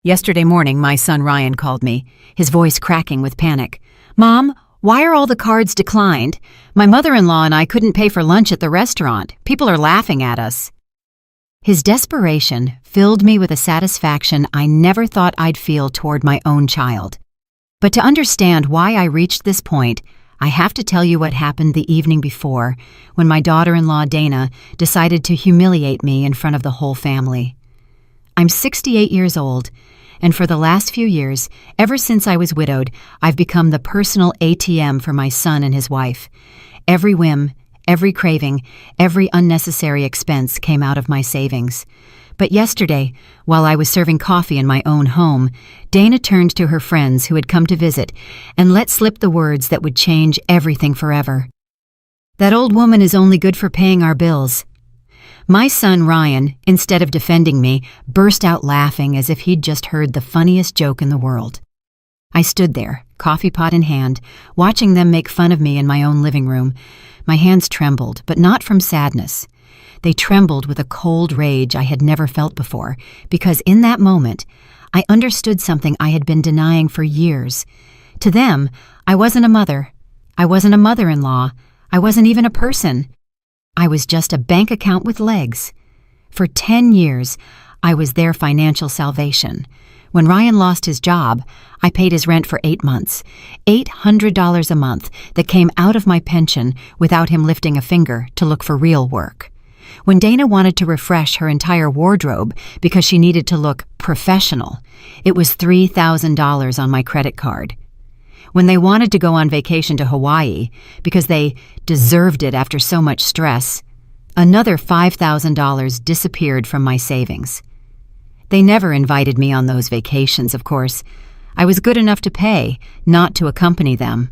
Yesterday morning, my son Ryan called me, his voice cracking with panic. "Mom, why are all the cards declined? My mother-in-law and I couldn't pay for lunch at the restaurant. People are laughing at us." His desperation filled me with a satisfaction I never thought I'd feel toward my own child. But to understand why I reached this point, I have to tell you what happened the evening before, when my daughter-in-law Dana decided to humiliate me in front of the whole family. I'm 68 years old, and for the last few years, ever since I was widowed, I've become the personal ATM for my son and his wife. Every whim, every craving, every unnecessary expense came out of my savings. But yesterday, while I was serving coffee in my own home, Dana turned to her friends who had come to visit and let slip the words that would change everything forever. "That old woman is only good for paying our bills." My son Ryan, instead of defending me, burst out laughing as if he'd just heard the funniest joke in the world. I stood there, coffee pot in hand, watching them make fun of me in my own living room. My hands trembled, but not from sadness. They trembled with a cold rage I had never felt before, because in that moment, I understood something I had been denying for years. To them, I wasn't a mother. I wasn't a mother-in-law. I wasn't even a person. I was just a bank account with legs. For 10 years, I was their financial salvation. When Ryan lost his job, I paid his rent for 8 months, $800 a month that came out of my pension without him lifting a finger to look for real work. When Dana wanted to refresh her entire wardrobe because she needed to look professional, it was $3,000 on my credit card. When they wanted to go on vacation to Hawaii because they deserved it after so much stress, another $5,000 disappeared from my savings. They never invited me on those vacations, of course. I was good enough to pay, not to accompany them.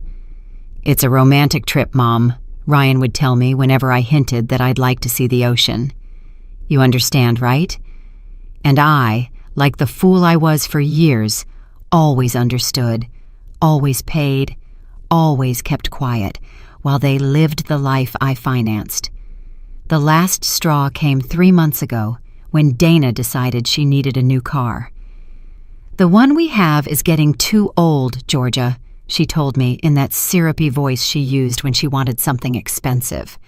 "It's a romantic trip, Mom," Ryan would tell me whenever I hinted that I'd like to see the ocean. "You understand, right?" And I, like the fool I was for years, always understood. Always paid, always kept quiet, while they lived the life I financed. The last straw came 3 months ago, when Dana decided she needed a new car. "The one we have is getting too old, Georgia," she told me in that syrupy voice she used when she wanted something expensive.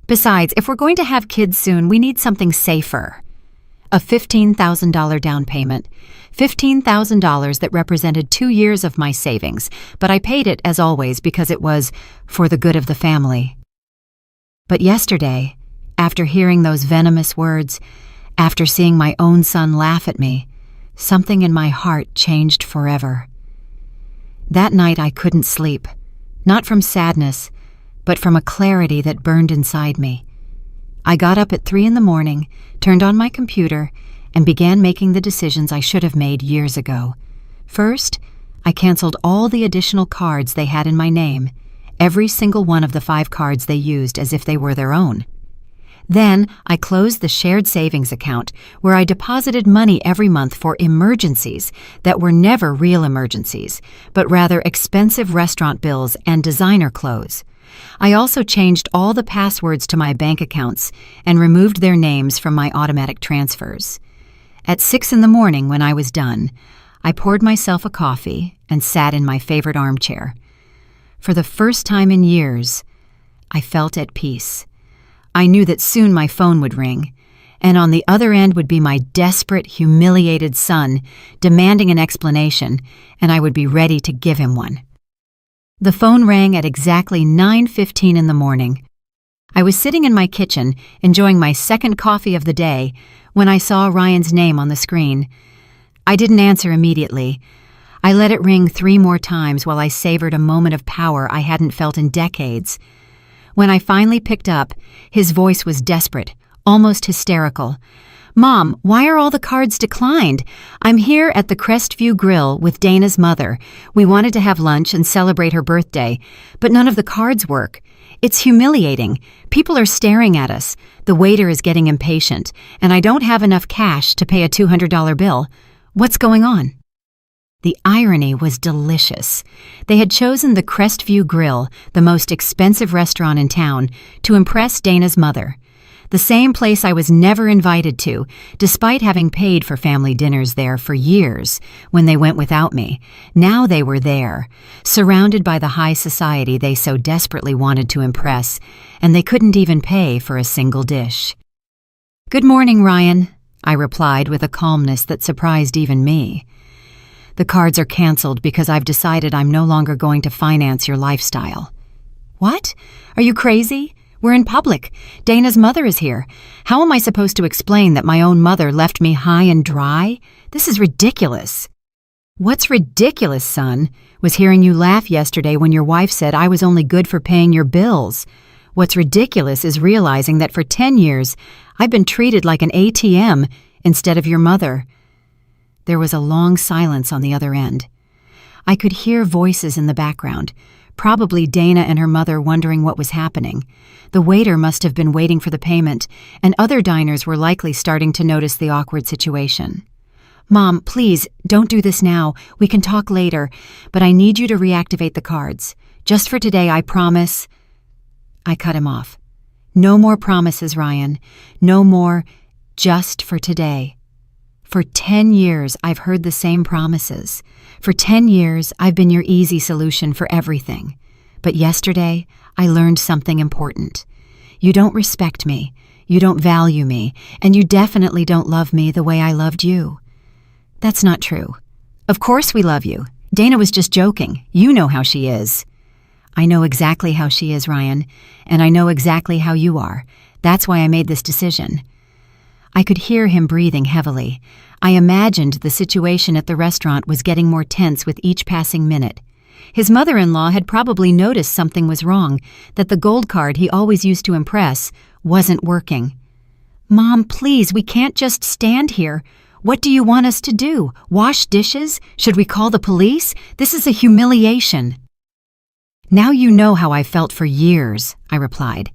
"Besides, if we're going to have kids soon, we need something safer." A $15,000 down payment, $15,000 that represented 2 years of my savings, but I paid it, as always, because it was for the good of the family. But yesterday, after hearing those venomous words, after seeing my own son laugh at me, something in my heart changed forever. That night I couldn't sleep, not from sadness, but from a clarity that burned inside me. I got up at 3 in the morning, turned on my computer, and began making the decisions I should have made years ago. First, I canceled all the additional cards they had in my name, every single one of the 5 cards they used as if they were their own. Then, I closed the shared savings account where I deposited money every month for emergencies that were never real emergencies, but rather expensive restaurant bills and designer clothes. I also changed all the passwords to my bank accounts and removed their names from my automatic transfers. At 6 in the morning, when I was done, I poured myself a coffee and sat in my favorite armchair. For the first time in years, I felt at peace. I knew that soon my phone would ring, and on the other end would be my desperate, humiliated son demanding an explanation, and I would be ready to give him one. The phone rang at exactly 9:15 in the morning. I was sitting in my kitchen, enjoying my second coffee of the day, when I saw Ryan's name on the screen. I didn't answer immediately. I let it ring 3 more times while I savored a moment of power I hadn't felt in decades. When I finally picked up, his voice was desperate, almost hysterical. "Mom, why are all the cards declined? I'm here at the Crestview Grill with Dana's mother. We wanted to have lunch and celebrate her birthday, but none of the cards work. It's humiliating. People are staring at us. The waiter is getting impatient, and I don't have enough cash to pay a $200 bill. What's going on?" The irony was delicious. They had chosen the Crestview Grill, the most expensive restaurant in town, to impress Dana's mother. The same place I was never invited to, despite having paid for family dinners there for years when they went without me. Now they were there, surrounded by the high society they so desperately wanted to impress, and they couldn't even pay for a single dish. "Good morning, Ryan," I replied with a calmness that surprised even me. "The cards are canceled because I've decided I'm no longer going to finance your lifestyle." "What? Are you crazy? We're in public. Dana's mother is here. How am I supposed to explain that my own mother left me high and dry? This is ridiculous." "What's ridiculous, son, was hearing you laugh yesterday when your wife said I was only good for paying your bills. What's ridiculous is realizing that for 10 years I've been treated like an ATM instead of your mother." There was a long silence on the other end. I could hear voices in the background, probably Dana and her mother wondering what was happening. The waiter must have been waiting for the payment, and other diners were likely starting to notice the awkward situation. "Mom, please, don't do this now. We can talk later, but I need you to reactivate the cards. Just for today, I promise." I cut him off. "No more promises, Ryan. No more just for today. For 10 years, I've heard the same promises. For 10 years, I've been your easy solution for everything. But yesterday, I learned something important. You don't respect me, you don't value me, and you definitely don't love me the way I loved you." "That's not true. Of course we love you. Dana was just joking. You know how she is." "I know exactly how she is, Ryan, and I know exactly how you are. That's why I made this decision." I could hear him breathing heavily. I imagined the situation at the restaurant was getting more tense with each passing minute. His mother-in-law had probably noticed something was wrong, that the gold card he always used to impress wasn't working. "Mom, please, we can't just stand here. What do you want us to do? Wash dishes? Should we call the police? This is a humiliation." "Now you know how I felt for years," I replied.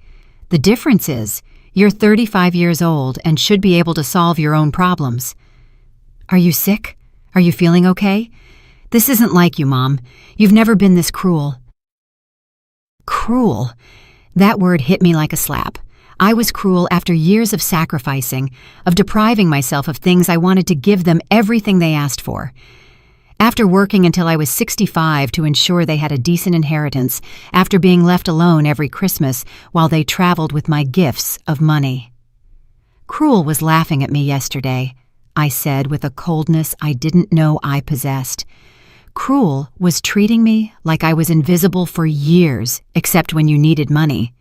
"The difference is, you're 35 years old and should be able to solve your own problems." "Are you sick? Are you feeling okay? This isn't like you, Mom. You've never been this cruel." Cruel. That word hit me like a slap. I was cruel after years of sacrificing, of depriving myself of things I wanted to give them everything they asked for. After working until I was 65 to ensure they had a decent inheritance, after being left alone every Christmas while they traveled with my gifts of money. "Cruel was laughing at me yesterday," I said with a coldness I didn't know I possessed. "Cruel was treating me like I was invisible for years, except when you needed money.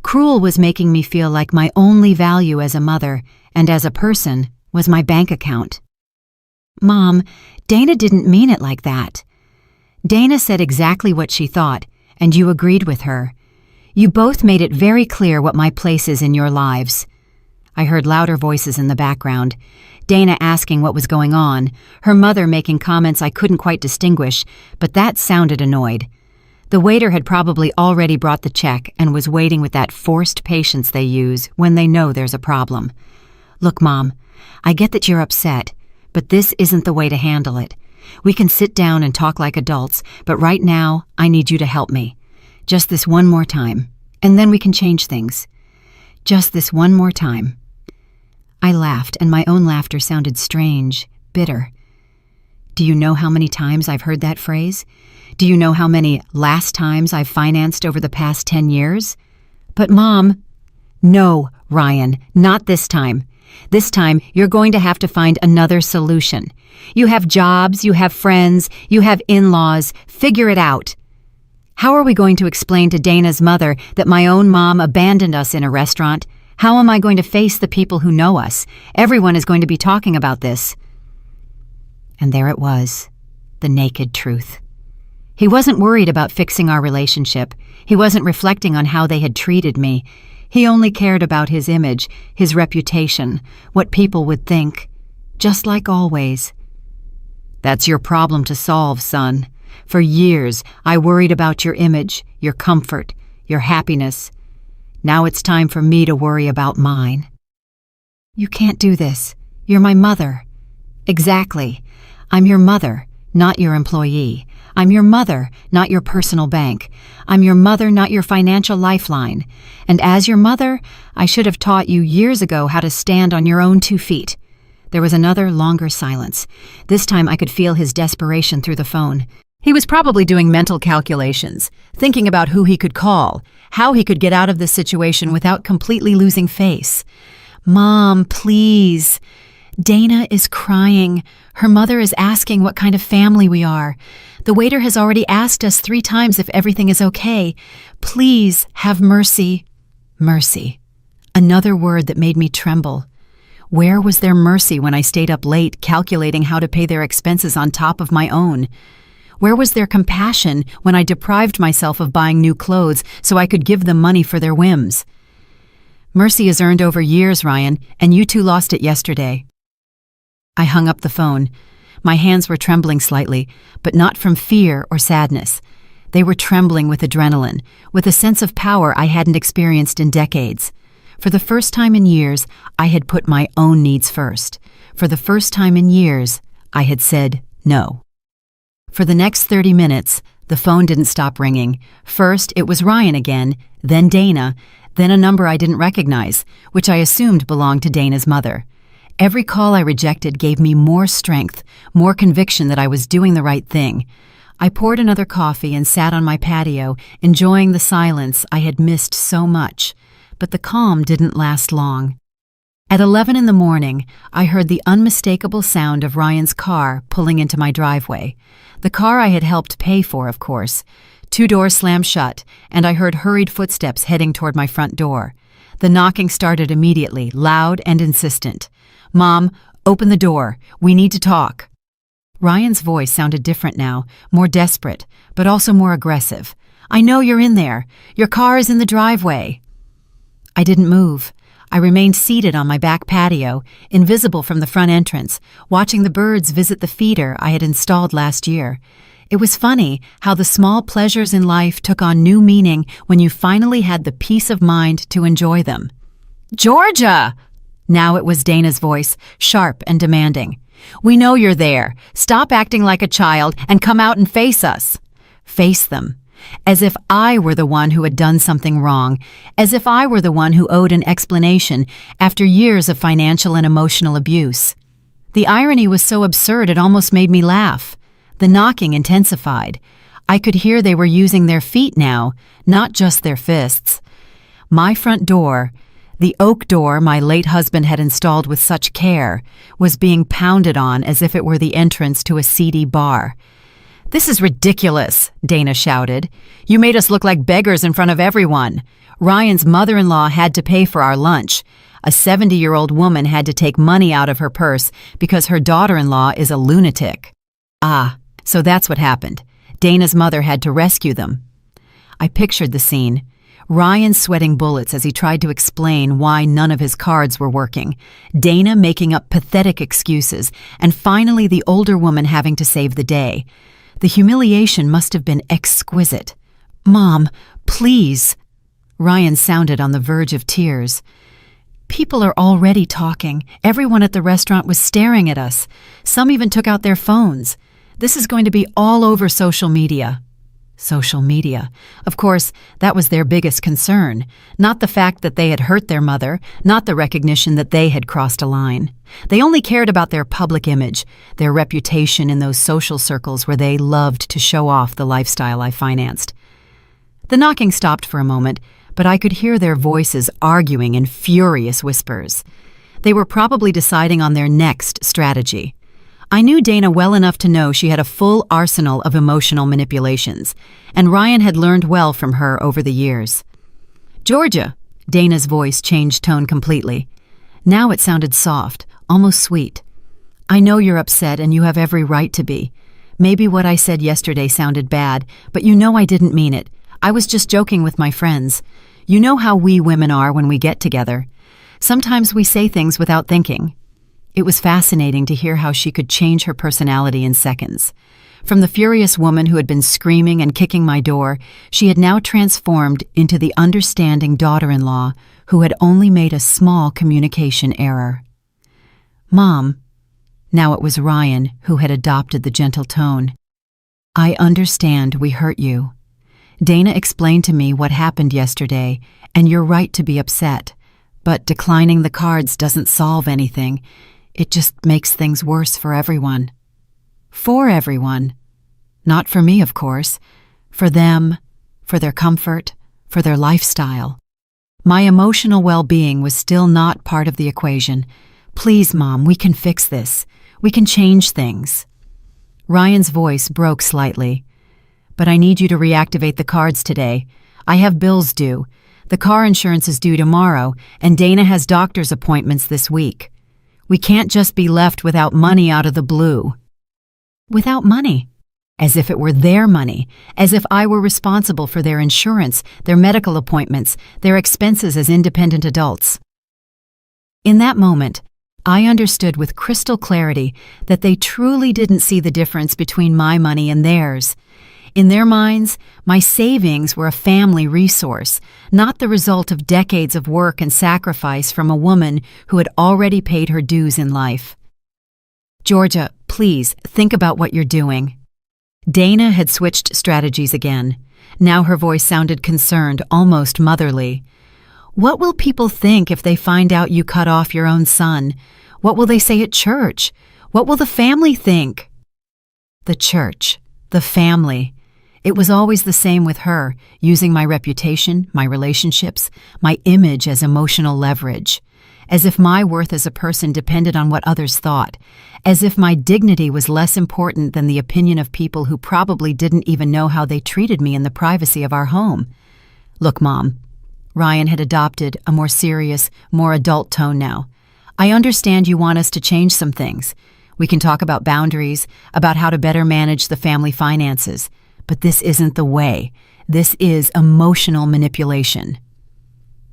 Cruel was making me feel like my only value as a mother and as a person was my bank account." "Mom, Dana didn't mean it like that." "Dana said exactly what she thought, and you agreed with her. You both made it very clear what my place is in your lives." I heard louder voices in the background. Dana asking what was going on, her mother making comments I couldn't quite distinguish, but that sounded annoyed. The waiter had probably already brought the check and was waiting with that forced patience they use when they know there's a problem. "Look, Mom, I get that you're upset, but this isn't the way to handle it. We can sit down and talk like adults, but right now, I need you to help me. Just this one more time, and then we can change things. Just this one more time." I laughed, and my own laughter sounded strange, bitter. Do you know how many times I've heard that phrase? Do you know how many last times I've financed over the past 10 years? "But Mom..." "No, Ryan, not this time. This time, you're going to have to find another solution. You have jobs, you have friends, you have in-laws. Figure it out." "How are we going to explain to Dana's mother that my own mom abandoned us in a restaurant? How am I going to face the people who know us? Everyone is going to be talking about this." And there it was, the naked truth. He wasn't worried about fixing our relationship. He wasn't reflecting on how they had treated me. He only cared about his image, his reputation, what people would think. Just like always. "That's your problem to solve, son. For years, I worried about your image, your comfort, your happiness. Now it's time for me to worry about mine." "You can't do this. You're my mother." "Exactly. I'm your mother, not your employee. I'm your mother, not your personal bank. I'm your mother, not your financial lifeline. And as your mother, I should have taught you years ago how to stand on your own 2 feet." There was another longer silence. This time I could feel his desperation through the phone. He was probably doing mental calculations, thinking about who he could call, how he could get out of this situation without completely losing face. "Mom, please. Dana is crying. Her mother is asking what kind of family we are. The waiter has already asked us 3 times if everything is okay. Please have mercy." Mercy. Another word that made me tremble. Where was their mercy when I stayed up late calculating how to pay their expenses on top of my own? Where was their compassion when I deprived myself of buying new clothes so I could give them money for their whims? Mercy is earned over years, Ryan, and you two lost it yesterday. I hung up the phone. My hands were trembling slightly, but not from fear or sadness. They were trembling with adrenaline, with a sense of power I hadn't experienced in decades. For the first time in years, I had put my own needs first. For the first time in years, I had said no. For the next 30 minutes, the phone didn't stop ringing. First, it was Ryan again, then Dana, then a number I didn't recognize, which I assumed belonged to Dana's mother. Every call I rejected gave me more strength, more conviction that I was doing the right thing. I poured another coffee and sat on my patio, enjoying the silence I had missed so much. But the calm didn't last long. At 11 in the morning, I heard the unmistakable sound of Ryan's car pulling into my driveway. The car I had helped pay for, of course. 2 doors slammed shut, and I heard hurried footsteps heading toward my front door. The knocking started immediately, loud and insistent. "Mom, open the door. We need to talk." Ryan's voice sounded different now, more desperate, but also more aggressive. "I know you're in there. Your car is in the driveway." I didn't move. I remained seated on my back patio, invisible from the front entrance, watching the birds visit the feeder I had installed last year. It was funny how the small pleasures in life took on new meaning when you finally had the peace of mind to enjoy them. "Georgia!" Now it was Dana's voice, sharp and demanding. "We know you're there. Stop acting like a child and come out and face us." Face them. As if I were the one who had done something wrong, as if I were the one who owed an explanation after years of financial and emotional abuse. The irony was so absurd it almost made me laugh. The knocking intensified. I could hear they were using their feet now, not just their fists. My front door, the oak door my late husband had installed with such care, was being pounded on as if it were the entrance to a seedy bar. "This is ridiculous," Dana shouted. "You made us look like beggars in front of everyone. Ryan's mother-in-law had to pay for our lunch. A 70-year-old woman had to take money out of her purse because her daughter-in-law is a lunatic." Ah, so that's what happened. Dana's mother had to rescue them. I pictured the scene. Ryan sweating bullets as he tried to explain why none of his cards were working, Dana making up pathetic excuses, and finally the older woman having to save the day. The humiliation must have been exquisite. "Mom, please." Ryan sounded on the verge of tears. "People are already talking. Everyone at the restaurant was staring at us. Some even took out their phones. This is going to be all over social media." Social media. Of course, that was their biggest concern. Not the fact that they had hurt their mother, not the recognition that they had crossed a line. They only cared about their public image, their reputation in those social circles where they loved to show off the lifestyle I financed. The knocking stopped for a moment, but I could hear their voices arguing in furious whispers. They were probably deciding on their next strategy. I knew Dana well enough to know she had a full arsenal of emotional manipulations, and Ryan had learned well from her over the years. "Georgia," Dana's voice changed tone completely. Now it sounded soft, almost sweet. "I know you're upset and you have every right to be. Maybe what I said yesterday sounded bad, but you know I didn't mean it. I was just joking with my friends. You know how we women are when we get together. Sometimes we say things without thinking." It was fascinating to hear how she could change her personality in seconds. From the furious woman who had been screaming and kicking my door, she had now transformed into the understanding daughter-in-law who had only made a small communication error. "Mom," now it was Ryan who had adopted the gentle tone, I understand we hurt you. Dana explained to me what happened yesterday, and you're right to be upset. But declining the cards doesn't solve anything. It just makes things worse for everyone. For everyone. Not for me, of course. For them, for their comfort, for their lifestyle. My emotional well-being was still not part of the equation. Please, Mom, we can fix this. We can change things. Ryan's voice broke slightly. But I need you to reactivate the cards today. I have bills due. The car insurance is due tomorrow, and Dana has doctor's appointments this week. We can't just be left without money out of the blue. Without money? As if it were their money, as if I were responsible for their insurance, their medical appointments, their expenses as independent adults. In that moment, I understood with crystal clarity that they truly didn't see the difference between my money and theirs. In their minds, my savings were a family resource, not the result of decades of work and sacrifice from a woman who had already paid her dues in life. Georgia, please think about what you're doing. Dana had switched strategies again. Now her voice sounded concerned, almost motherly. What will people think if they find out you cut off your own son? What will they say at church? What will the family think? The church, the family. It was always the same with her, using my reputation, my relationships, my image as emotional leverage. As if my worth as a person depended on what others thought. As if my dignity was less important than the opinion of people who probably didn't even know how they treated me in the privacy of our home. Look, Mom. Ryan had adopted a more serious, more adult tone now. I understand you want us to change some things. We can talk about boundaries, about how to better manage the family finances. But this isn't the way. This is emotional manipulation.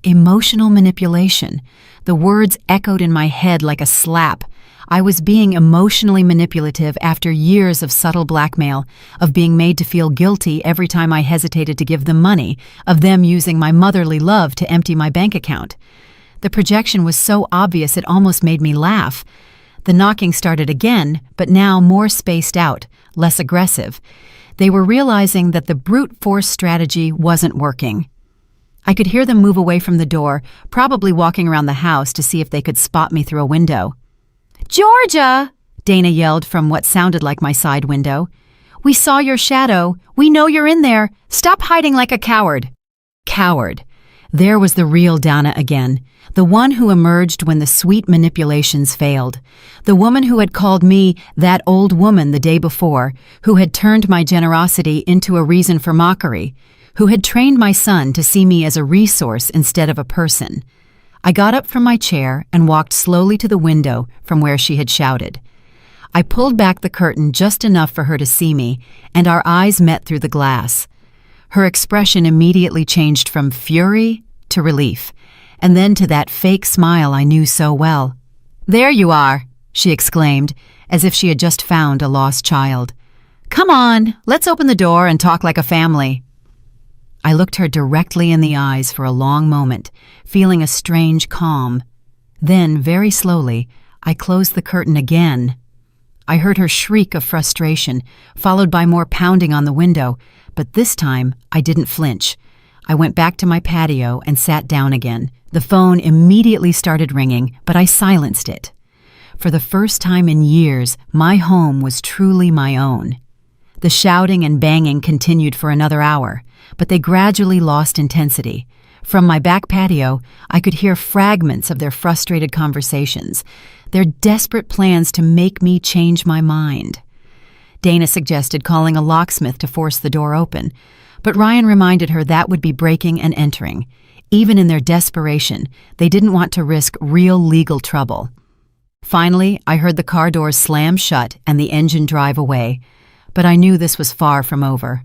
Emotional manipulation. The words echoed in my head like a slap. I was being emotionally manipulative after years of subtle blackmail, of being made to feel guilty every time I hesitated to give them money, of them using my motherly love to empty my bank account. The projection was so obvious it almost made me laugh. The knocking started again, but now more spaced out, less aggressive. They were realizing that the brute force strategy wasn't working. I could hear them move away from the door, probably walking around the house to see if they could spot me through a window. "Georgia!" Dana yelled from what sounded like my side window. "We saw your shadow. We know you're in there. Stop hiding like a coward." Coward. There was the real Dana again, the one who emerged when the sweet manipulations failed, the woman who had called me that old woman the day before, who had turned my generosity into a reason for mockery, who had trained my son to see me as a resource instead of a person. I got up from my chair and walked slowly to the window from where she had shouted. I pulled back the curtain just enough for her to see me, and our eyes met through the glass. Her expression immediately changed from fury to relief, and then to that fake smile I knew so well. "There you are," she exclaimed, as if she had just found a lost child. "Come on, let's open the door and talk like a family." I looked her directly in the eyes for a long moment, feeling a strange calm. Then, very slowly, I closed the curtain again. I heard her shriek of frustration, followed by more pounding on the window, but this time I didn't flinch. I went back to my patio and sat down again. The phone immediately started ringing, but I silenced it. For the first time in years, my home was truly my own. The shouting and banging continued for another hour, but they gradually lost intensity. From my back patio, I could hear fragments of their frustrated conversations, their desperate plans to make me change my mind. Dana suggested calling a locksmith to force the door open, but Ryan reminded her that would be breaking and entering. Even in their desperation, they didn't want to risk real legal trouble. Finally, I heard the car doors slam shut and the engine drive away, but I knew this was far from over.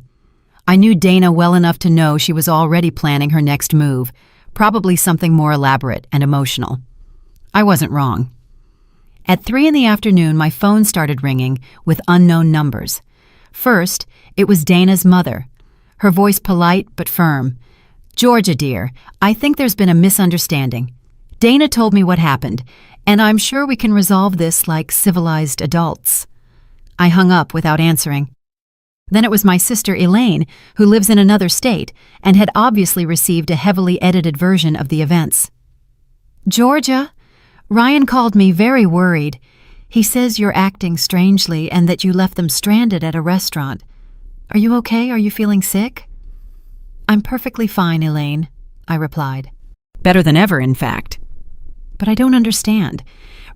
I knew Dana well enough to know she was already planning her next move, probably something more elaborate and emotional. I wasn't wrong. At 3 p.m, my phone started ringing with unknown numbers. First, it was Dana's mother, her voice polite but firm. "Georgia, dear, I think there's been a misunderstanding. Dana told me what happened, and I'm sure we can resolve this like civilized adults." I hung up without answering. Then it was my sister Elaine, who lives in another state and had obviously received a heavily edited version of the events. "Georgia, Ryan called me very worried. He says you're acting strangely and that you left them stranded at a restaurant. Are you okay? Are you feeling sick?" "I'm perfectly fine, Elaine," I replied. "Better than ever, in fact." "But I don't understand.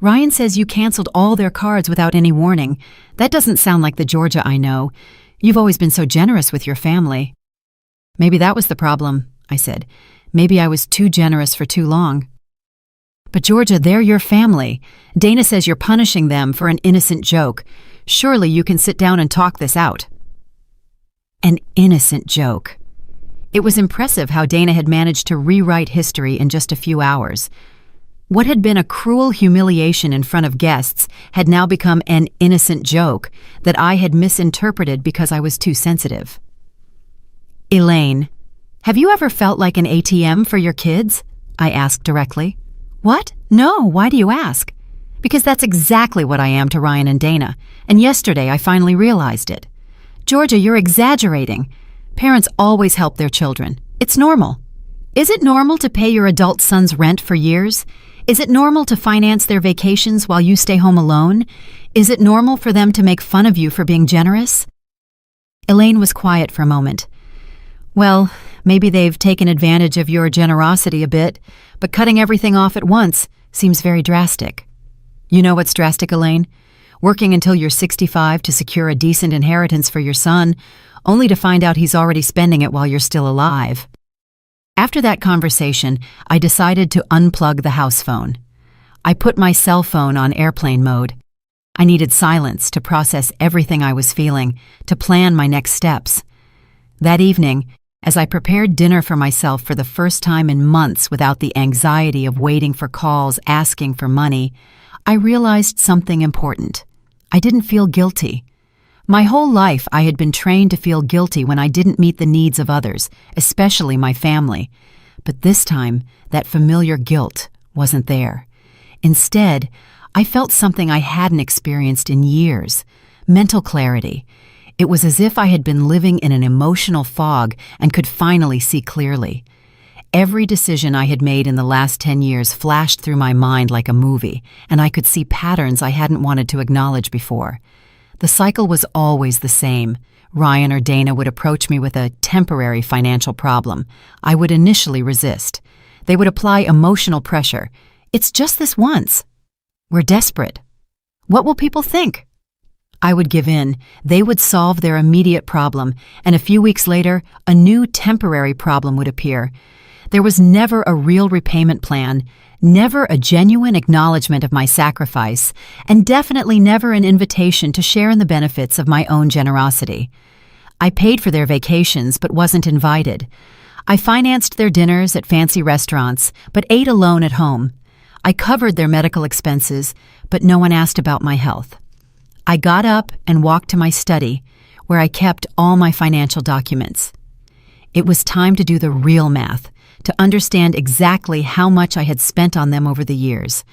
Ryan says you canceled all their cards without any warning. That doesn't sound like the Georgia I know. You've always been so generous with your family." "Maybe that was the problem," I said. "Maybe I was too generous for too long." "But Georgia, they're your family. Dana says you're punishing them for an innocent joke. Surely you can sit down and talk this out." An innocent joke. It was impressive how Dana had managed to rewrite history in just a few hours. What had been a cruel humiliation in front of guests had now become an innocent joke that I had misinterpreted because I was too sensitive. "Elaine, have you ever felt like an ATM for your kids?" I asked directly. "What? No, why do you ask?" "Because that's exactly what I am to Ryan and Dana, and yesterday I finally realized it." "Georgia, you're exaggerating. Parents always help their children. It's normal. Is it normal to pay your adult son's rent for years? Is it normal to finance their vacations while you stay home alone? Is it normal for them to make fun of you for being generous?" Elaine was quiet for a moment. "Well, maybe they've taken advantage of your generosity a bit, but cutting everything off at once seems very drastic." "You know what's drastic, Elaine? Working until you're 65 to secure a decent inheritance for your son, only to find out he's already spending it while you're still alive." After that conversation, I decided to unplug the house phone. I put my cell phone on airplane mode. I needed silence to process everything I was feeling, to plan my next steps. That evening, as I prepared dinner for myself for the first time in months without the anxiety of waiting for calls asking for money, I realized something important. I didn't feel guilty. My whole life I had been trained to feel guilty when I didn't meet the needs of others, especially my family. But this time, that familiar guilt wasn't there. Instead, I felt something I hadn't experienced in years: mental clarity. It was as if I had been living in an emotional fog and could finally see clearly. Every decision I had made in the last 10 years flashed through my mind like a movie, and I could see patterns I hadn't wanted to acknowledge before. The cycle was always the same. Ryan or Dana would approach me with a temporary financial problem. I would initially resist. They would apply emotional pressure. "It's just this once. We're desperate. What will people think?" I would give in. They would solve their immediate problem, and a few weeks later, a new temporary problem would appear. There was never a real repayment plan, never a genuine acknowledgement of my sacrifice, and definitely never an invitation to share in the benefits of my own generosity. I paid for their vacations but wasn't invited. I financed their dinners at fancy restaurants but ate alone at home. I covered their medical expenses, but no one asked about my health. I got up and walked to my study, where I kept all my financial documents. It was time to do the real math, to understand exactly how much I had spent on them over the years.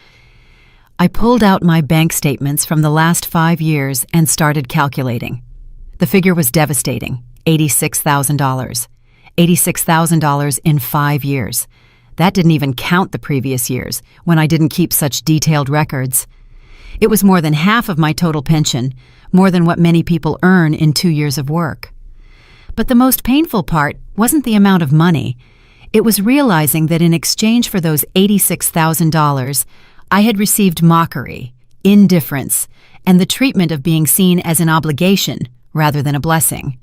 I pulled out my bank statements from the last 5 years and started calculating. The figure was devastating: $86,000. $86,000 in 5 years. That didn't even count the previous years, when I didn't keep such detailed records. It was more than half of my total pension, more than what many people earn in 2 years of work. But the most painful part wasn't the amount of money. It was realizing that in exchange for those $86,000, I had received mockery, indifference, and the treatment of being seen as an obligation rather than a blessing.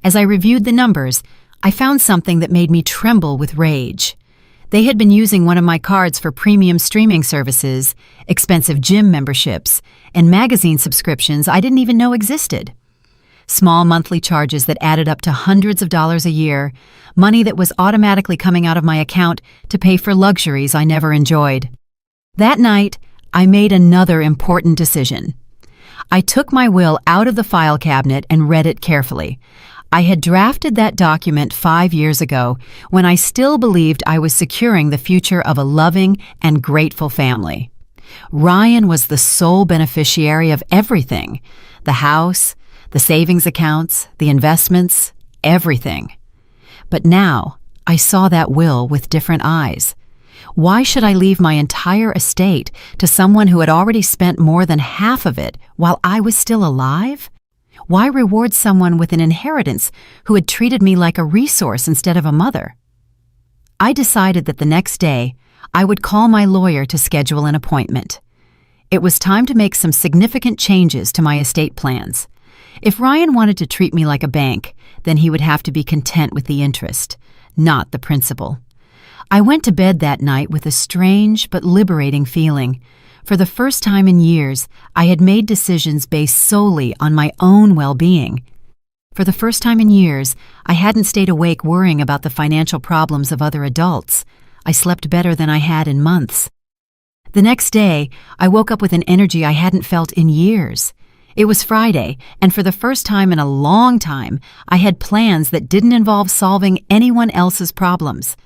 As I reviewed the numbers, I found something that made me tremble with rage. They had been using one of my cards for premium streaming services, expensive gym memberships, and magazine subscriptions I didn't even know existed. Small monthly charges that added up to hundreds of dollars a year, money that was automatically coming out of my account to pay for luxuries I never enjoyed. That night, I made another important decision. I took my will out of the file cabinet and read it carefully. I had drafted that document 5 years ago when I still believed I was securing the future of a loving and grateful family. Ryan was the sole beneficiary of everything: the house, the savings accounts, the investments, everything. But now, I saw that will with different eyes. Why should I leave my entire estate to someone who had already spent more than half of it while I was still alive? Why reward someone with an inheritance who had treated me like a resource instead of a mother? I decided that the next day, I would call my lawyer to schedule an appointment. It was time to make some significant changes to my estate plans. If Ryan wanted to treat me like a bank, then he would have to be content with the interest, not the principal. I went to bed that night with a strange but liberating feeling. For the first time in years, I had made decisions based solely on my own well-being. For the first time in years, I hadn't stayed awake worrying about the financial problems of other adults. I slept better than I had in months. The next day, I woke up with an energy I hadn't felt in years. It was Friday, and for the first time in a long time, I had plans that didn't involve solving anyone else's problems.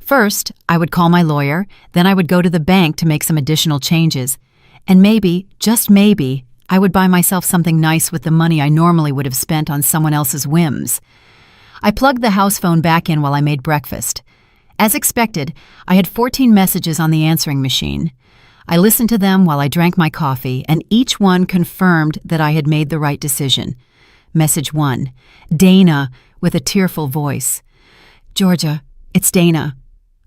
First, I would call my lawyer, then I would go to the bank to make some additional changes. And maybe, just maybe, I would buy myself something nice with the money I normally would have spent on someone else's whims. I plugged the house phone back in while I made breakfast. As expected, I had 14 messages on the answering machine. I listened to them while I drank my coffee, and each one confirmed that I had made the right decision. Message 1. Dana, with a tearful voice. Georgia, it's Dana.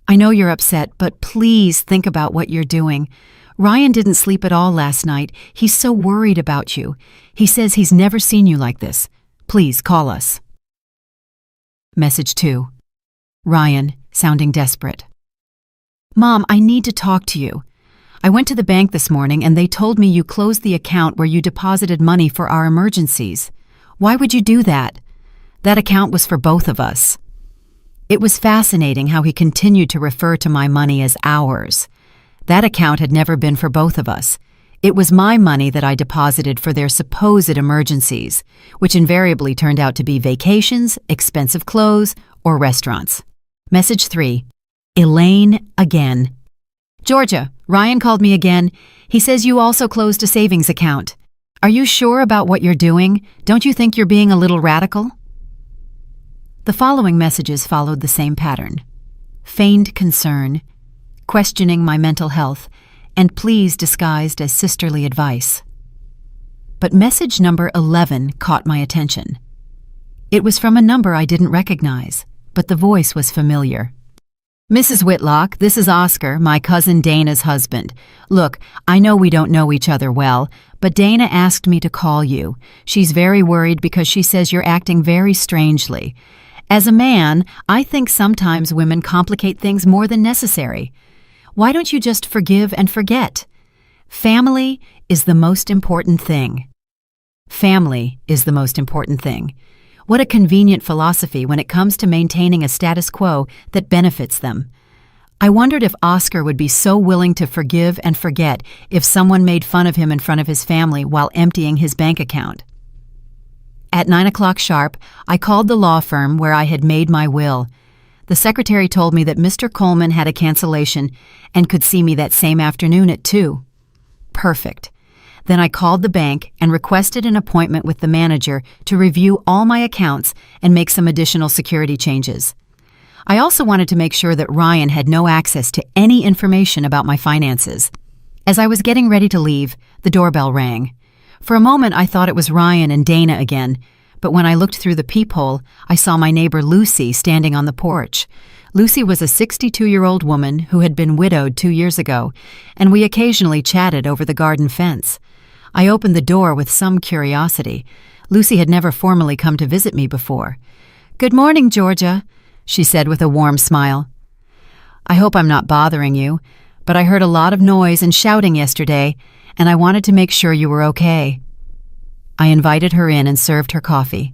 I know you're upset, but please think about what you're doing. Ryan didn't sleep at all last night. He's so worried about you. He says he's never seen you like this. Please call us. Message 2. Ryan, sounding desperate. Mom, I need to talk to you. I went to the bank this morning and they told me you closed the account where you deposited money for our emergencies. Why would you do that? That account was for both of us. It was fascinating how he continued to refer to my money as ours. That account had never been for both of us. It was my money that I deposited for their supposed emergencies, which invariably turned out to be vacations, expensive clothes, or restaurants. Message 3. Elaine again. Georgia, Ryan called me again. He says you also closed a savings account. Are you sure about what you're doing? Don't you think you're being a little radical? The following messages followed the same pattern. Feigned concern, questioning my mental health, and pleas disguised as sisterly advice. But message number 11 caught my attention. It was from a number I didn't recognize, but the voice was familiar. Mrs. Whitlock, this is Oscar, my cousin Dana's husband. Look, I know we don't know each other well, but Dana asked me to call you. She's very worried because she says you're acting very strangely. As a man, I think sometimes women complicate things more than necessary. Why don't you just forgive and forget? Family is the most important thing. Family is the most important thing. What a convenient philosophy when it comes to maintaining a status quo that benefits them. I wondered if Oscar would be so willing to forgive and forget if someone made fun of him in front of his family while emptying his bank account. At 9 o'clock sharp, I called the law firm where I had made my will. The secretary told me that Mr. Coleman had a cancellation and could see me that same afternoon at 2. Perfect. Then I called the bank and requested an appointment with the manager to review all my accounts and make some additional security changes. I also wanted to make sure that Ryan had no access to any information about my finances. As I was getting ready to leave, the doorbell rang. For a moment, I thought it was Ryan and Dana again, but when I looked through the peephole, I saw my neighbor Lucy standing on the porch. Lucy was a 62-year-old woman who had been widowed 2 years ago, and we occasionally chatted over the garden fence. I opened the door with some curiosity. Lucy had never formally come to visit me before. "Good morning, Georgia," she said with a warm smile. "I hope I'm not bothering you, but I heard a lot of noise and shouting yesterday, and I wanted to make sure you were okay." I invited her in and served her coffee.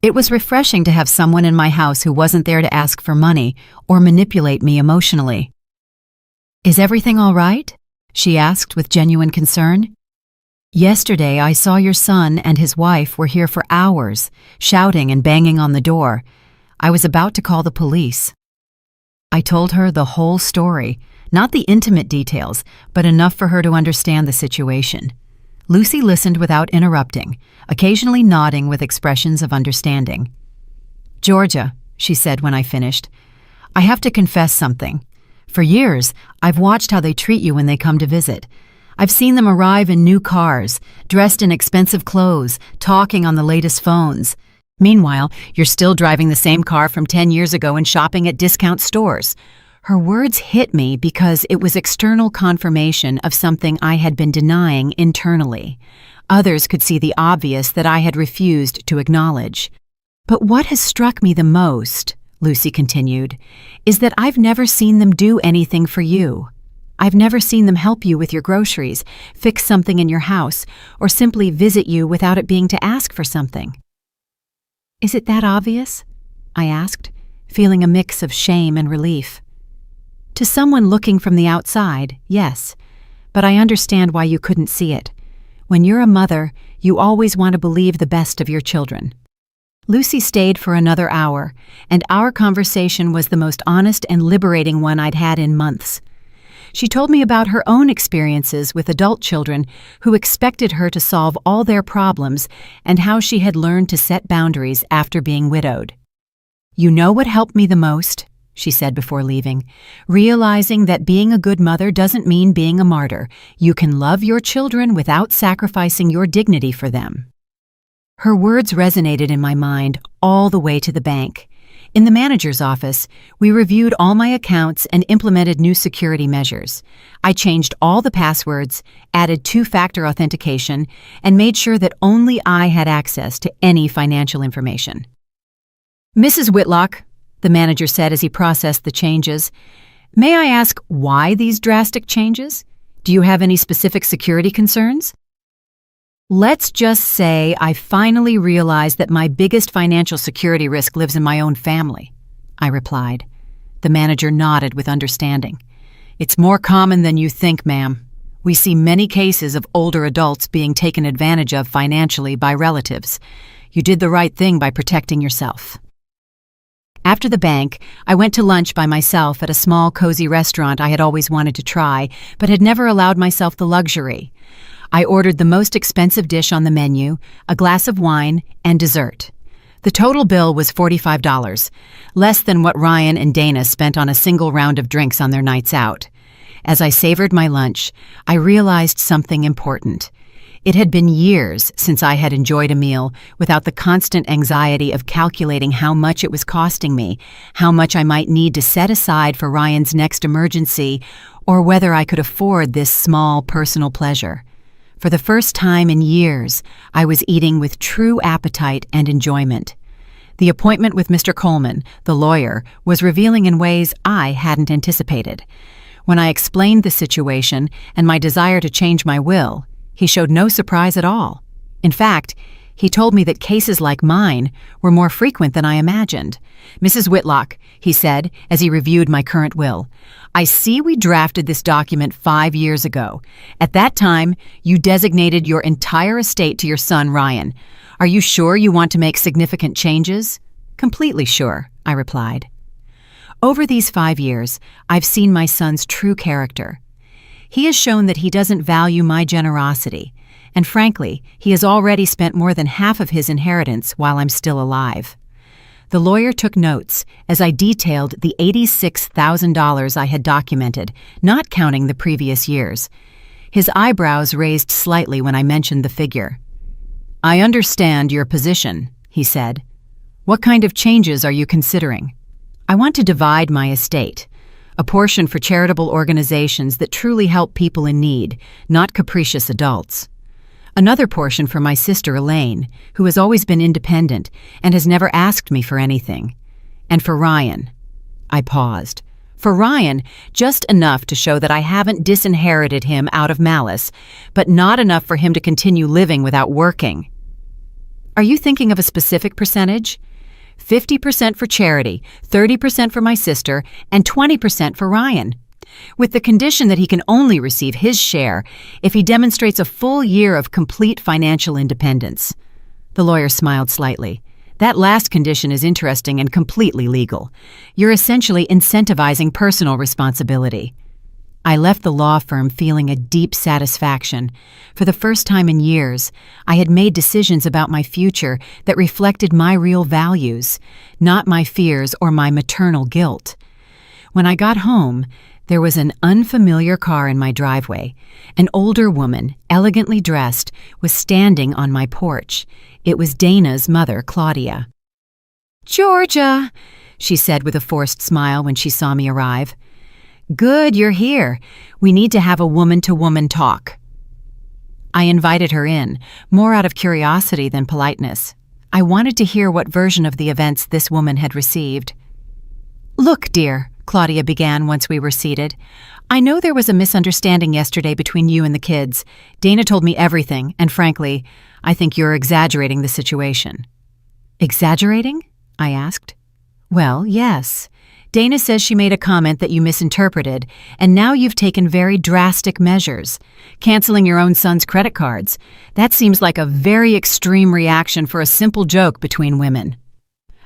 It was refreshing to have someone in my house who wasn't there to ask for money or manipulate me emotionally. "Is everything all right?" she asked with genuine concern. "Yesterday I saw your son and his wife were here for hours, shouting and banging on the door. I was about to call the police." I told her the whole story, not the intimate details, but enough for her to understand the situation. Lucy listened without interrupting, occasionally nodding with expressions of understanding. "Georgia," she said when I finished, "I have to confess something. For years, I've watched how they treat you when they come to visit. I've seen them arrive in new cars, dressed in expensive clothes, talking on the latest phones. Meanwhile, you're still driving the same car from 10 years ago and shopping at discount stores." Her words hit me because it was external confirmation of something I had been denying internally. Others could see the obvious that I had refused to acknowledge. "But what has struck me the most," Lucy continued, "is that I've never seen them do anything for you. I've never seen them help you with your groceries, fix something in your house, or simply visit you without it being to ask for something." "Is it that obvious?" I asked, feeling a mix of shame and relief. "To someone looking from the outside, yes, but I understand why you couldn't see it. When you're a mother, you always want to believe the best of your children." Lucy stayed for another hour, and our conversation was the most honest and liberating one I'd had in months. She told me about her own experiences with adult children who expected her to solve all their problems and how she had learned to set boundaries after being widowed. "You know what helped me the most?" she said before leaving, "realizing that being a good mother doesn't mean being a martyr. You can love your children without sacrificing your dignity for them." Her words resonated in my mind all the way to the bank. In the manager's office, we reviewed all my accounts and implemented new security measures. I changed all the passwords, added two-factor authentication, and made sure that only I had access to any financial information. "Mrs. Whitlock," the manager said as he processed the changes, "may I ask why these drastic changes? Do you have any specific security concerns?" "Let's just say I finally realized that my biggest financial security risk lives in my own family," I replied. The manager nodded with understanding. "It's more common than you think, ma'am. We see many cases of older adults being taken advantage of financially by relatives. You did the right thing by protecting yourself." After the bank, I went to lunch by myself at a small, cozy restaurant I had always wanted to try, but had never allowed myself the luxury. I ordered the most expensive dish on the menu, a glass of wine, and dessert. The total bill was $45, less than what Ryan and Dana spent on a single round of drinks on their nights out. As I savored my lunch, I realized something important. It had been years since I had enjoyed a meal without the constant anxiety of calculating how much it was costing me, how much I might need to set aside for Ryan's next emergency, or whether I could afford this small personal pleasure. For the first time in years, I was eating with true appetite and enjoyment. The appointment with Mr. Coleman, the lawyer, was revealing in ways I hadn't anticipated. When I explained the situation and my desire to change my will, he showed no surprise at all. In fact, he told me that cases like mine were more frequent than I imagined. "Mrs. Whitlock," he said as he reviewed my current will, "I see we drafted this document 5 years ago. At that time, you designated your entire estate to your son, Ryan. Are you sure you want to make significant changes?" "Completely sure," I replied. Over these 5 years, I've seen my son's true character. He has shown that he doesn't value my generosity, and frankly, he has already spent more than half of his inheritance while I'm still alive. The lawyer took notes as I detailed the $86,000 I had documented, not counting the previous years. His eyebrows raised slightly when I mentioned the figure. "I understand your position," he said. "What kind of changes are you considering?" "I want to divide my estate. A portion for charitable organizations that truly help people in need, not capricious adults. Another portion for my sister Elaine, who has always been independent and has never asked me for anything. And for Ryan." I paused. "For Ryan, just enough to show that I haven't disinherited him out of malice, but not enough for him to continue living without working." "Are you thinking of a specific percentage?" 50% for charity, 30% for my sister, and 20% for Ryan, with the condition that he can only receive his share if he demonstrates a full year of complete financial independence. The lawyer smiled slightly. "That last condition is interesting and completely legal. You're essentially incentivizing personal responsibility." I left the law firm feeling a deep satisfaction. For the first time in years, I had made decisions about my future that reflected my real values, not my fears or my maternal guilt. When I got home, there was an unfamiliar car in my driveway. An older woman, elegantly dressed, was standing on my porch. It was Dana's mother, Claudia. "Georgia," she said with a forced smile when she saw me arrive. "Good, you're here. We need to have a woman-to-woman talk." I invited her in, more out of curiosity than politeness. I wanted to hear what version of the events this woman had received. "Look, dear," Claudia began once we were seated, "I know there was a misunderstanding yesterday between you and the kids. Dana told me everything, and frankly, I think you're exaggerating the situation." "Exaggerating?" I asked. "Well, yes. Dana says she made a comment that you misinterpreted, and now you've taken very drastic measures. Canceling your own son's credit cards. That seems like a very extreme reaction for a simple joke between women."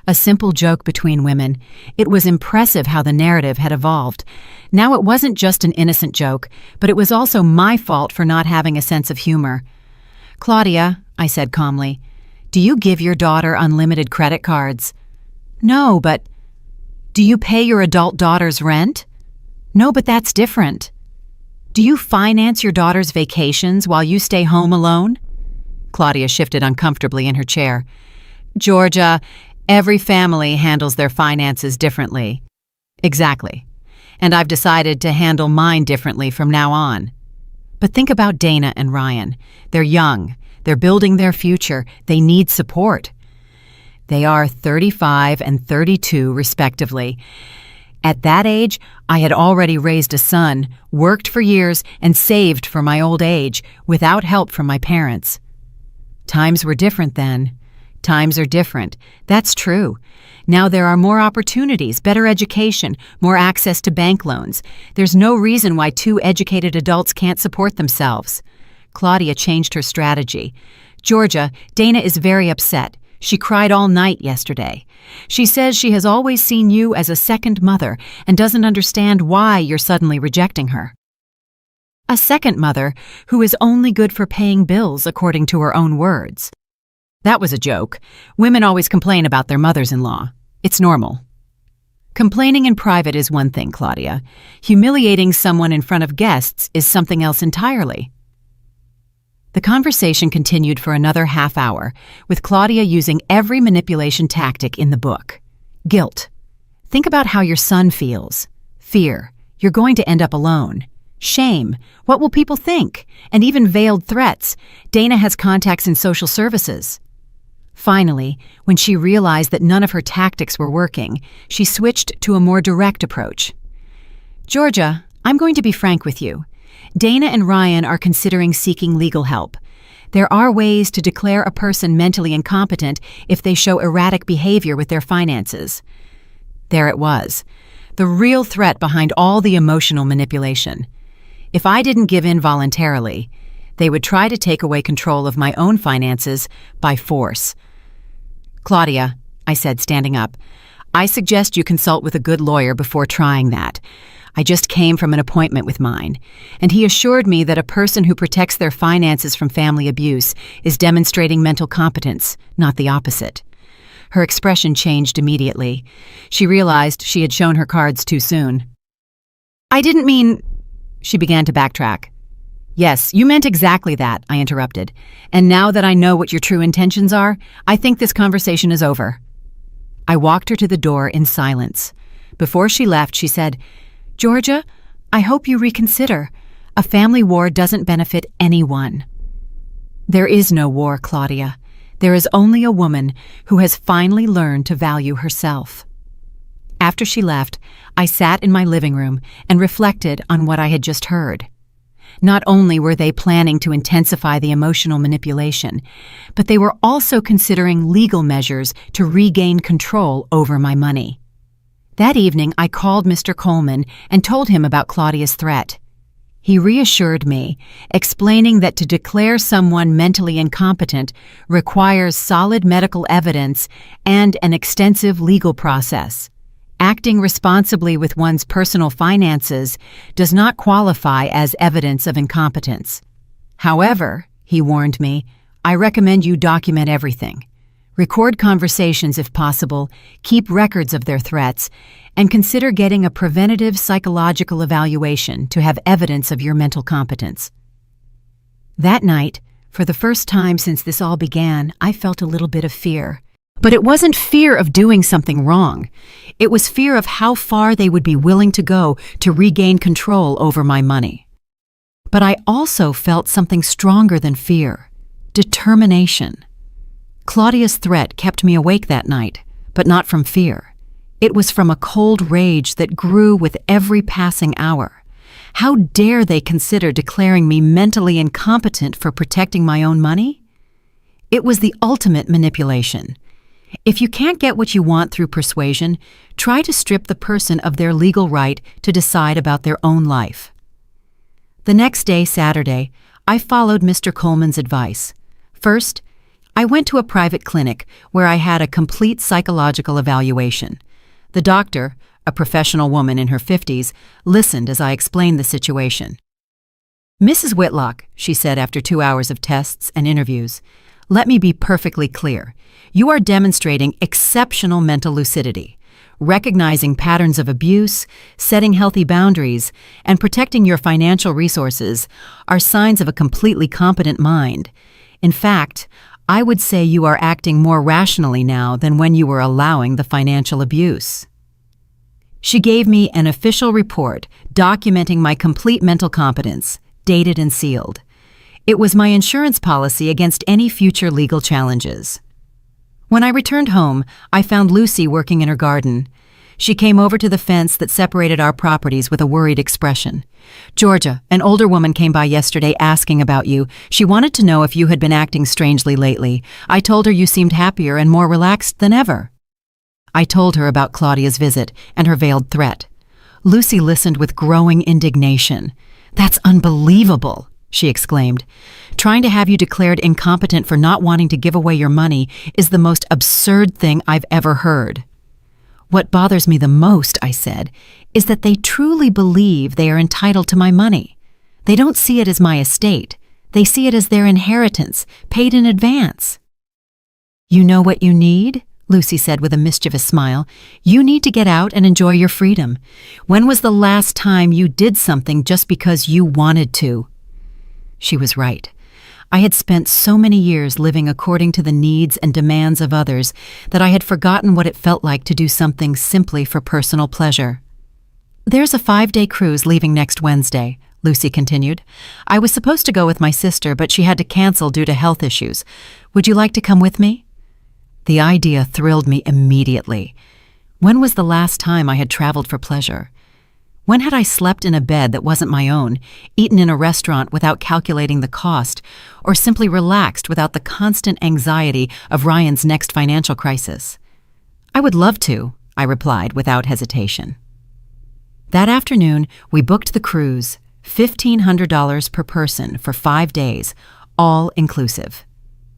A simple joke between women. It was impressive how the narrative had evolved. Now it wasn't just an innocent joke, but it was also my fault for not having a sense of humor. "Claudia," I said calmly, "do you give your daughter unlimited credit cards?" "No, but..." "Do you pay your adult daughter's rent?" "No, but that's different." "Do you finance your daughter's vacations while you stay home alone?" Claudia shifted uncomfortably in her chair. "Georgia, every family handles their finances differently." "Exactly. And I've decided to handle mine differently from now on." "But think about Dana and Ryan. They're young. They're building their future. They need support." "They are 35 and 32, respectively. At that age, I had already raised a son, worked for years, and saved for my old age, without help from my parents." "Times were different then." "Times are different. That's true. Now there are more opportunities, better education, more access to bank loans. There's no reason why two educated adults can't support themselves." Claudia changed her strategy. "Georgia, Dana is very upset. She cried all night yesterday. She says she has always seen you as a second mother and doesn't understand why you're suddenly rejecting her." "A second mother who is only good for paying bills, according to her own words." "That was a joke. Women always complain about their mothers-in-law. It's normal." "Complaining in private is one thing, Claudia. Humiliating someone in front of guests is something else entirely." The conversation continued for another half hour, with Claudia using every manipulation tactic in the book. Guilt. Think about how your son feels. Fear. You're going to end up alone. Shame. What will people think? And even veiled threats. Dana has contacts in social services. Finally, when she realized that none of her tactics were working, she switched to a more direct approach. "Georgia, I'm going to be frank with you. Dana and Ryan are considering seeking legal help. There are ways to declare a person mentally incompetent if they show erratic behavior with their finances." There it was, the real threat behind all the emotional manipulation. If I didn't give in voluntarily, they would try to take away control of my own finances by force. "Claudia," I said, standing up, "I suggest you consult with a good lawyer before trying that. I just came from an appointment with mine, and he assured me that a person who protects their finances from family abuse is demonstrating mental competence, not the opposite." Her expression changed immediately. She realized she had shown her cards too soon. "I didn't mean..." She began to backtrack. "Yes, you meant exactly that," I interrupted. "And now that I know what your true intentions are, I think this conversation is over." I walked her to the door in silence. Before she left, she said, "Georgia, I hope you reconsider. A family war doesn't benefit anyone." There is no war, Claudia. There is only a woman who has finally learned to value herself. After she left, I sat in my living room and reflected on what I had just heard. Not only were they planning to intensify the emotional manipulation, but they were also considering legal measures to regain control over my money. That evening, I called Mr. Coleman and told him about Claudia's threat. He reassured me, explaining that to declare someone mentally incompetent requires solid medical evidence and an extensive legal process. Acting responsibly with one's personal finances does not qualify as evidence of incompetence. However, he warned me, I recommend you document everything. Record conversations if possible, keep records of their threats, and consider getting a preventative psychological evaluation to have evidence of your mental competence. That night, for the first time since this all began, I felt a little bit of fear. But it wasn't fear of doing something wrong. It was fear of how far they would be willing to go to regain control over my money. But I also felt something stronger than fear: determination. Claudia's threat kept me awake that night, but not from fear. It was from a cold rage that grew with every passing hour. How dare they consider declaring me mentally incompetent for protecting my own money? It was the ultimate manipulation. If you can't get what you want through persuasion, try to strip the person of their legal right to decide about their own life. The next day, Saturday, I followed Mr. Coleman's advice. First, I went to a private clinic where I had a complete psychological evaluation. The doctor, a professional woman in her 50s, listened as I explained the situation. "Mrs. Whitlock," she said after 2 hours of tests and interviews, "let me be perfectly clear. You are demonstrating exceptional mental lucidity. Recognizing patterns of abuse, setting healthy boundaries, and protecting your financial resources are signs of a completely competent mind. In fact, I would say you are acting more rationally now than when you were allowing the financial abuse." She gave me an official report documenting my complete mental competence, dated and sealed. It was my insurance policy against any future legal challenges. When I returned home, I found Lucy working in her garden. She came over to the fence that separated our properties with a worried expression. "Georgia, an older woman came by yesterday asking about you. She wanted to know if you had been acting strangely lately. I told her you seemed happier and more relaxed than ever." I told her about Claudia's visit and her veiled threat. Lucy listened with growing indignation. "That's unbelievable," she exclaimed. "Trying to have you declared incompetent for not wanting to give away your money is the most absurd thing I've ever heard." "What bothers me the most," I said, "is that they truly believe they are entitled to my money. They don't see it as my estate. They see it as their inheritance, paid in advance." "You know what you need?" Lucy said with a mischievous smile. "You need to get out and enjoy your freedom. When was the last time you did something just because you wanted to?" She was right. I had spent so many years living according to the needs and demands of others that I had forgotten what it felt like to do something simply for personal pleasure. "There's a 5-day cruise leaving next Wednesday," Lucy continued. "I was supposed to go with my sister, but she had to cancel due to health issues. Would you like to come with me?" The idea thrilled me immediately. When was the last time I had traveled for pleasure? When had I slept in a bed that wasn't my own, eaten in a restaurant without calculating the cost, or simply relaxed without the constant anxiety of Ryan's next financial crisis? "I would love to," I replied without hesitation. That afternoon, we booked the cruise, $1,500 per person for 5 days, all inclusive.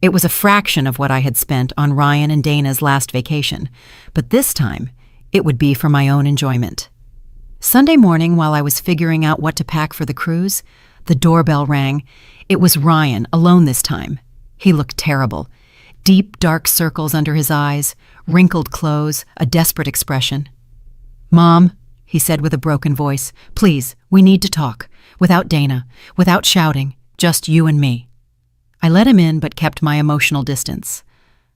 It was a fraction of what I had spent on Ryan and Dana's last vacation, but this time, it would be for my own enjoyment. Sunday morning, while I was figuring out what to pack for the cruise, the doorbell rang. It was Ryan, alone this time. He looked terrible. Deep, dark circles under his eyes, wrinkled clothes, a desperate expression. "Mom," he said with a broken voice, "please, we need to talk. Without Dana, without shouting, just you and me." I let him in but kept my emotional distance.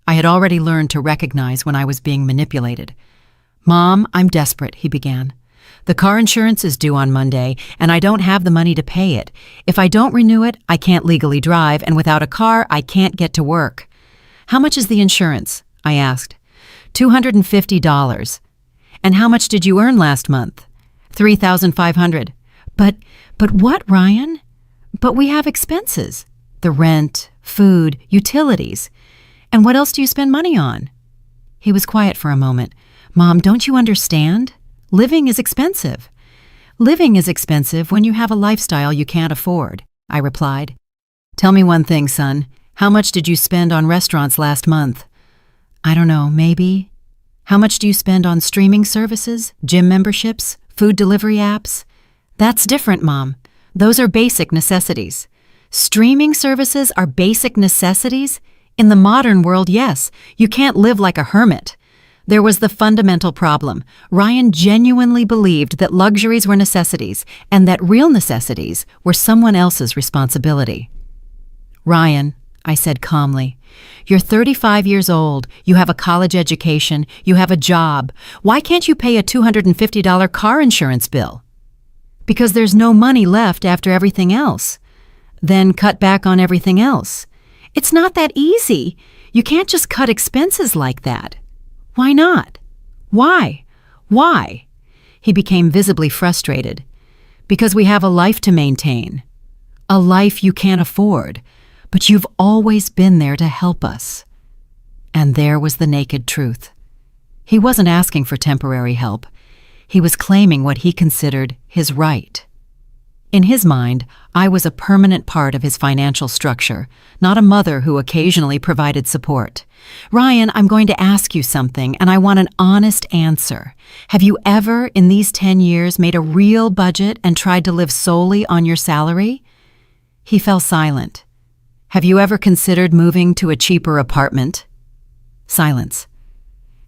I had already learned to recognize when I was being manipulated. "Mom, I'm desperate," he began. "The car insurance is due on Monday, and I don't have the money to pay it. If I don't renew it, I can't legally drive, and without a car, I can't get to work." "How much is the insurance?" I asked. $250. "And how much did you earn last month?" $3,500. But what, Ryan? But we have expenses. The rent, food, utilities. And what else do you spend money on?" He was quiet for a moment. "Mom, don't you understand? Living is expensive." "Living is expensive when you have a lifestyle you can't afford," I replied. "Tell me one thing, son. How much did you spend on restaurants last month?" "I don't know, maybe." How much do you spend on streaming services, gym memberships, food delivery apps? That's different, Mom. Those are basic necessities. Streaming services are basic necessities? In the modern world, yes. You can't live like a hermit. There was the fundamental problem. Ryan genuinely believed that luxuries were necessities and that real necessities were someone else's responsibility. Ryan, I said calmly, you're 35 years old, you have a college education, you have a job. Why can't you pay a $250 car insurance bill? Because there's no money left after everything else. Then cut back on everything else. It's not that easy. You can't just cut expenses like that. Why not? Why? Why? He became visibly frustrated. Because we have a life to maintain. A life you can't afford. But you've always been there to help us. And there was the naked truth. He wasn't asking for temporary help. He was claiming what he considered his right. In his mind, I was a permanent part of his financial structure, not a mother who occasionally provided support. Ryan, I'm going to ask you something, and I want an honest answer. Have you ever, in these 10 years, made a real budget and tried to live solely on your salary? He fell silent. Have you ever considered moving to a cheaper apartment? Silence.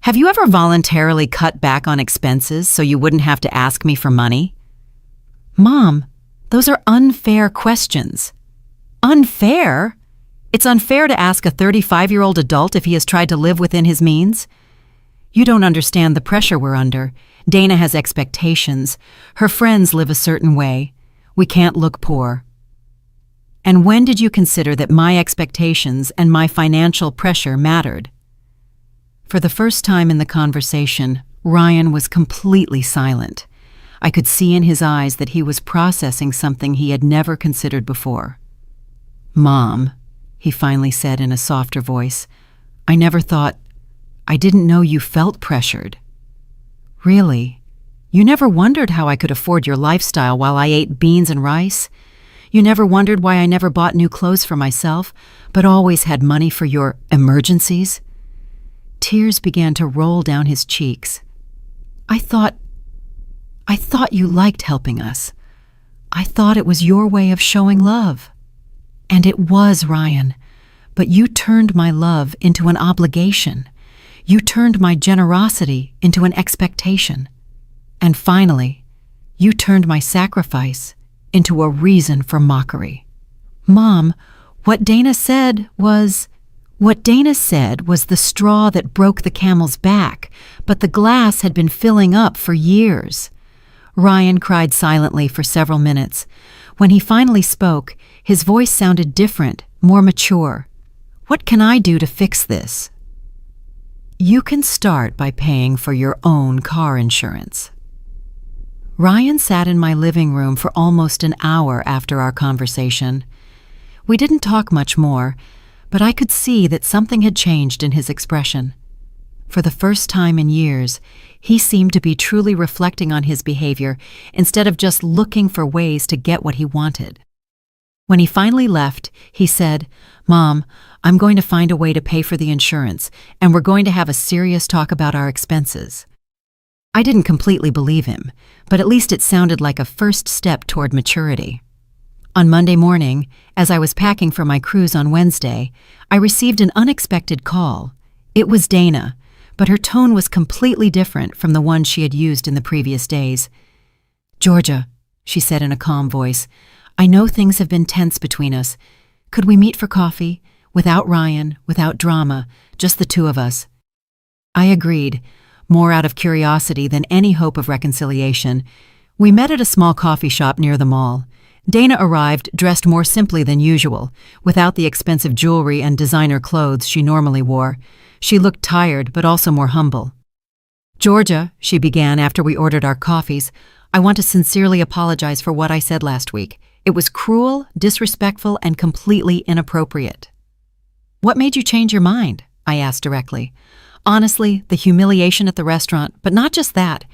Have you ever voluntarily cut back on expenses so you wouldn't have to ask me for money? Mom, those are unfair questions. Unfair? It's unfair to ask a 35-year-old adult if he has tried to live within his means. You don't understand the pressure we're under. Dana has expectations. Her friends live a certain way. We can't look poor. And when did you consider that my expectations and my financial pressure mattered? For the first time in the conversation, Ryan was completely silent. I could see in his eyes that he was processing something he had never considered before. Mom, he finally said in a softer voice, I didn't know you felt pressured. Really? You never wondered how I could afford your lifestyle while I ate beans and rice? You never wondered why I never bought new clothes for myself, but always had money for your emergencies? Tears began to roll down his cheeks. I thought you liked helping us. I thought it was your way of showing love. And it was, Ryan. But you turned my love into an obligation. You turned my generosity into an expectation. And finally, you turned my sacrifice into a reason for mockery. Mom, what Dana said was the straw that broke the camel's back, but the glass had been filling up for years. Ryan cried silently for several minutes. When he finally spoke, his voice sounded different, more mature. What can I do to fix this? You can start by paying for your own car insurance. Ryan sat in my living room for almost an hour after our conversation. We didn't talk much more, but I could see that something had changed in his expression. For the first time in years, he seemed to be truly reflecting on his behavior instead of just looking for ways to get what he wanted. When he finally left, he said, Mom, I'm going to find a way to pay for the insurance, and we're going to have a serious talk about our expenses. I didn't completely believe him, but at least it sounded like a first step toward maturity. On Monday morning, as I was packing for my cruise on Wednesday, I received an unexpected call. It was Dana, but her tone was completely different from the one she had used in the previous days. Georgia, she said in a calm voice, I know things have been tense between us. Could we meet for coffee? Without Ryan, without drama, just the two of us. I agreed, more out of curiosity than any hope of reconciliation. We met at a small coffee shop near the mall. Dana arrived dressed more simply than usual, without the expensive jewelry and designer clothes she normally wore. She looked tired, but also more humble. Georgia, she began after we ordered our coffees, I want to sincerely apologize for what I said last week. It was cruel, disrespectful, and completely inappropriate. What made you change your mind? I asked directly. Honestly, the humiliation at the restaurant, but not just that.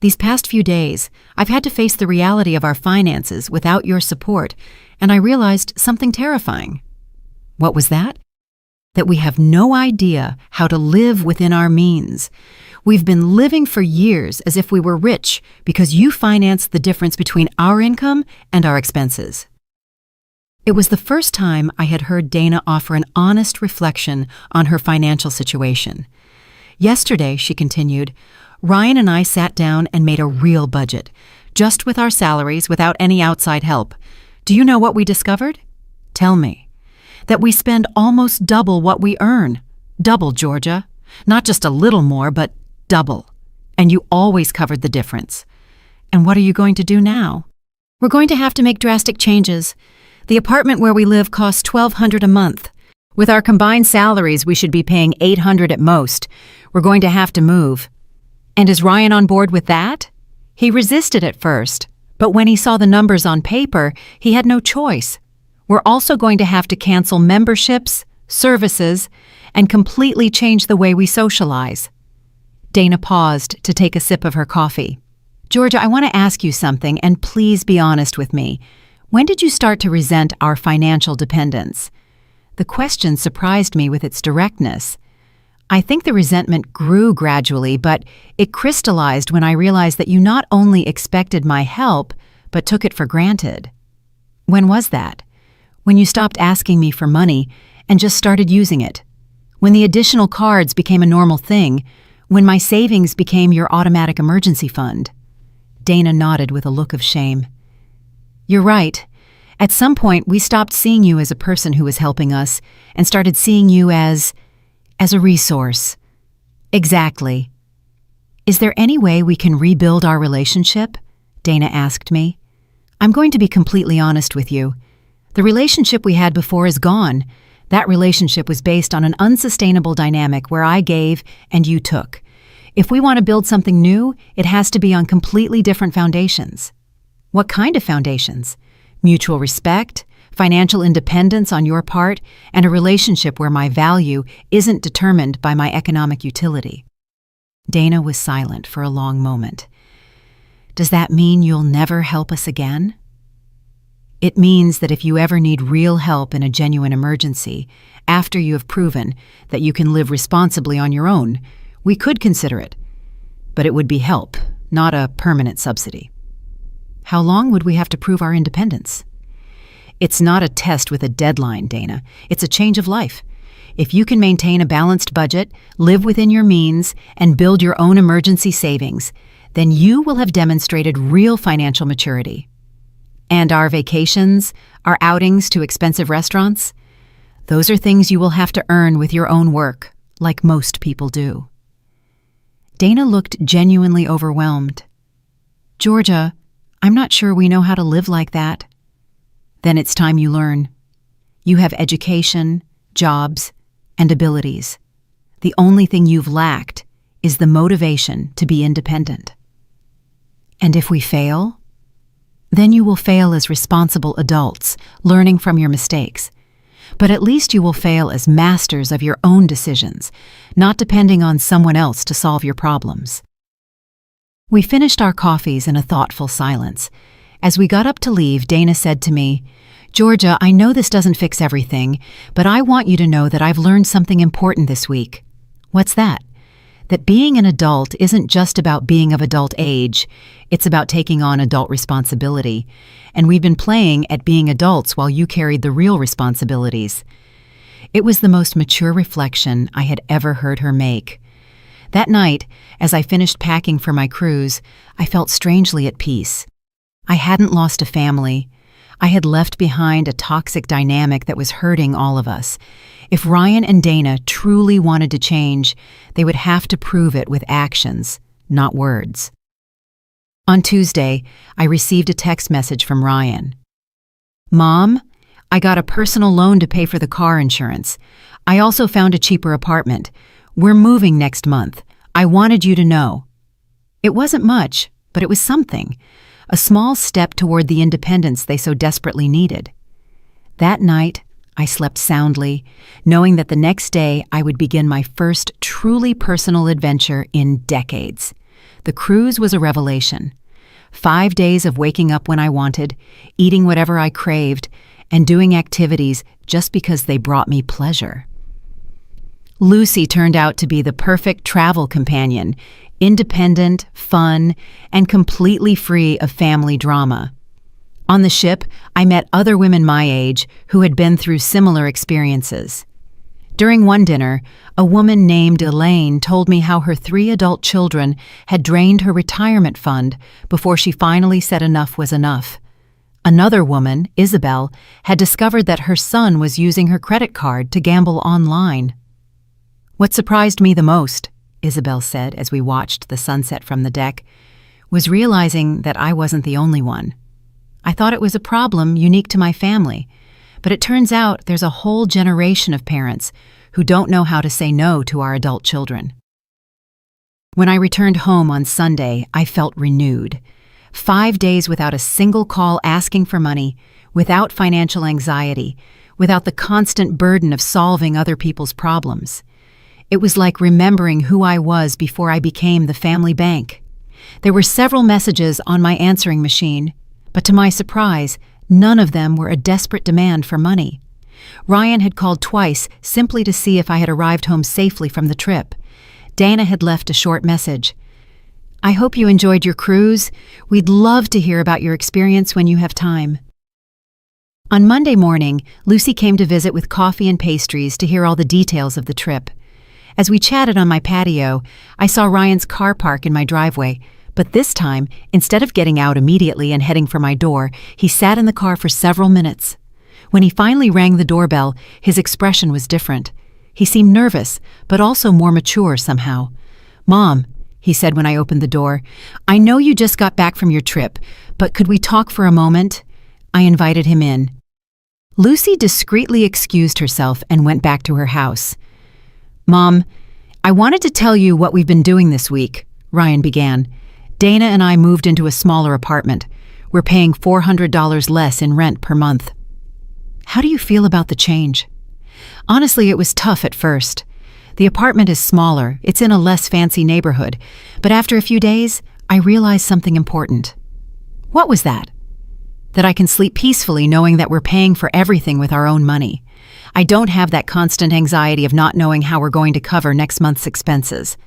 These past few days, I've had to face the reality of our finances without your support, and I realized something terrifying. What was that? that we have no idea how to live within our means. We've been living for years as if we were rich because you financed the difference between our income and our expenses. It was the first time I had heard Dana offer an honest reflection on her financial situation. Yesterday, she continued, Ryan and I sat down and made a real budget, just with our salaries, without any outside help. Do you know what we discovered? Tell me. That we spend almost double what we earn. Double, Georgia. Not just a little more, but double. And you always covered the difference. And what are you going to do now? We're going to have to make drastic changes. The apartment where we live costs $1,200 a month. With our combined salaries, we should be paying $800 at most. We're going to have to move. And is Ryan on board with that? He resisted at first, but when he saw the numbers on paper, he had no choice. We're also going to have to cancel memberships, services, and completely change the way we socialize. Dana paused to take a sip of her coffee. Georgia, I want to ask you something, and please be honest with me. When did you start to resent our financial dependence? The question surprised me with its directness. I think the resentment grew gradually, but it crystallized when I realized that you not only expected my help, but took it for granted. When was that? When you stopped asking me for money and just started using it. When the additional cards became a normal thing. When my savings became your automatic emergency fund. Dana nodded with a look of shame. You're right. At some point, we stopped seeing you as a person who was helping us and started seeing you as a resource. Exactly. Is there any way we can rebuild our relationship? Dana asked me. I'm going to be completely honest with you. The relationship we had before is gone. That relationship was based on an unsustainable dynamic where I gave and you took. If we want to build something new, it has to be on completely different foundations. What kind of foundations? Mutual respect, financial independence on your part, and a relationship where my value isn't determined by my economic utility. Dana was silent for a long moment. Does that mean you'll never help us again? It means that if you ever need real help in a genuine emergency, after you have proven that you can live responsibly on your own, we could consider it. But it would be help, not a permanent subsidy. How long would we have to prove our independence? It's not a test with a deadline, Dana. It's a change of life. If you can maintain a balanced budget, live within your means, and build your own emergency savings, then you will have demonstrated real financial maturity. And our vacations, our outings to expensive restaurants, those are things you will have to earn with your own work, like most people do. Dana looked genuinely overwhelmed. Georgia, I'm not sure we know how to live like that. Then it's time you learn. You have education, jobs, and abilities. The only thing you've lacked is the motivation to be independent. And if we fail, then you will fail as responsible adults, learning from your mistakes. But at least you will fail as masters of your own decisions, not depending on someone else to solve your problems. We finished our coffees in a thoughtful silence. As we got up to leave, Dana said to me, Georgia, I know this doesn't fix everything, but I want you to know that I've learned something important this week. What's that? That being an adult isn't just about being of adult age, it's about taking on adult responsibility. And we've been playing at being adults while you carried the real responsibilities. It was the most mature reflection I had ever heard her make. That night, as I finished packing for my cruise, I felt strangely at peace. I hadn't lost a family. I had left behind a toxic dynamic that was hurting all of us. If Ryan and Dana truly wanted to change, they would have to prove it with actions, not words. On Tuesday, I received a text message from Ryan. Mom, I got a personal loan to pay for the car insurance. I also found a cheaper apartment. We're moving next month. I wanted you to know. It wasn't much, but it was something. A small step toward the independence they so desperately needed. That night, I slept soundly, knowing that the next day I would begin my first truly personal adventure in decades. The cruise was a revelation. 5 days of waking up when I wanted, eating whatever I craved, and doing activities just because they brought me pleasure. Lucy turned out to be the perfect travel companion, independent, fun, and completely free of family drama. On the ship, I met other women my age who had been through similar experiences. During one dinner, a woman named Elaine told me how her 3 adult children had drained her retirement fund before she finally said enough was enough. Another woman, Isabel, had discovered that her son was using her credit card to gamble online. "What surprised me the most," Isabel said as we watched the sunset from the deck, "was realizing that I wasn't the only one. I thought it was a problem unique to my family, but it turns out there's a whole generation of parents who don't know how to say no to our adult children." When I returned home on Sunday, I felt renewed. 5 days without a single call asking for money, without financial anxiety, without the constant burden of solving other people's problems. It was like remembering who I was before I became the family bank. There were several messages on my answering machine, but to my surprise, none of them were a desperate demand for money. Ryan had called twice simply to see if I had arrived home safely from the trip. Dana had left a short message. "I hope you enjoyed your cruise. We'd love to hear about your experience when you have time." On Monday morning, Lucy came to visit with coffee and pastries to hear all the details of the trip. As we chatted on my patio, I saw Ryan's car park in my driveway, but this time, instead of getting out immediately and heading for my door, he sat in the car for several minutes. When he finally rang the doorbell, his expression was different. He seemed nervous, but also more mature somehow. "Mom," he said when I opened the door, "I know you just got back from your trip, but could we talk for a moment?" I invited him in. Lucy discreetly excused herself and went back to her house. "Mom, I wanted to tell you what we've been doing this week," Ryan began. "Dana and I moved into a smaller apartment. We're paying $400 less in rent per month." "How do you feel about the change?" "Honestly, it was tough at first. The apartment is smaller, it's in a less fancy neighborhood, but after a few days, I realized something important." "What was that?" "That I can sleep peacefully knowing that we're paying for everything with our own money. I don't have that constant anxiety of not knowing how we're going to cover next month's expenses."